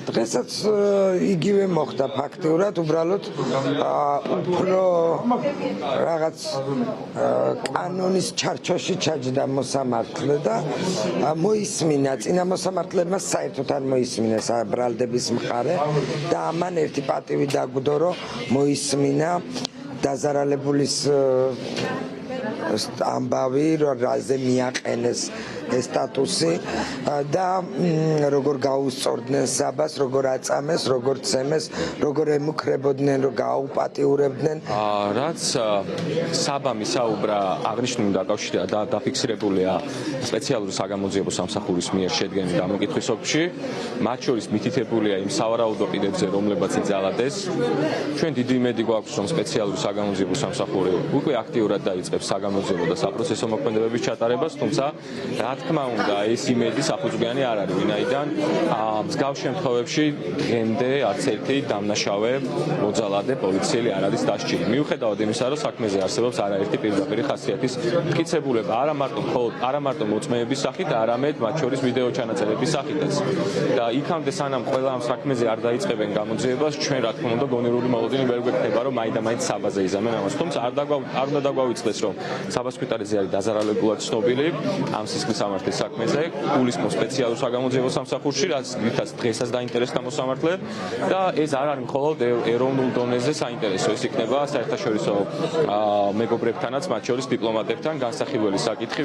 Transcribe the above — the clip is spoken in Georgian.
დღესაც იგივე მოხდა ფაქტიურად, უბრალოდ უფრო რაღაც კანონის ჩარჩოში ჩაჯდა მოსამართლე და მოისმინა წინა მოსამართლებმა საერთოდ არ მოისმინეს ბრალდების მხარე და ამან ერთი პატივი დაგვდო, რომ მოისმინა დაზარალებულის ამბავი, რაზე მიაყენეს ეს სტატუსი და როგორ გაუსწორდნენ საბას, როგორ აწამეს, როგორ ცემეს, როგორ ემუქრებოდნენ, რომ გააუპატიურებდნენ. რაც საბამ ისაუბრა აღნიშნული დაკავშირებით დაფიქსირებულია სპეციალური საგამოძიებო სამსახურის მიერ შედგენილ დამოკითხვის ოფისში, მათ შორის მითითებულია იმ სავარაუდო პირებზე, რომლებაც იძალადეს. ჩვენ დიდი იმედი გვაქვს, რომ სპეციალური საგამოძიებო სამსახური უკვე აქტიურად დაიწყებს საგამოძიებო და საპროცესო მოქმედებების ჩატარებას, თუმცა რა თქმა უნდა, ეს იმედი საფუძვლიანი არ არის, ვინაიდან მსგავს შემთხვევებში დღემდე არც ერთი დამნაშავე მოძალადე პოლიციელი არ არის დასჯილი. მიუხედავად იმისა, რომ საქმეზე არსებობს არაერთი პირდაპირი ხასიათის მტკიცებულება, არა მარტო მოწმეების სახით, არამედ მათ შორის ვიდეო ჩანაწერების სახითაც. და იქამდე სანამ ყველა ამ საქმეზე არ დაიწყებენ გამოძიებას, ჩვენ რა თქმა უნდა გონივრული მოლოდინი ვერ გვექნება, რომ მაინდა-მაინც საბაზე იზამენ ამას. თუმცა არ უნდა დაგვაუწყდეს, რომ საბას კვიტარიძე არის დაზარალებულად ცნობილი ამ სისხლის სამართლის საქმეზე, გულისხმობს სპეციალურ საგამოძიებო სამსახურში, რაც დღესაც დაინტერესდა მოსამართლე და ეს არ არის მხოლოდ ეროვნულ დონეზე საინტერესო, ეს იქნება საერთაშორისო მეგობრებთანაც, მათ შორის დიპლომატებთან განსახილველი საკითხი.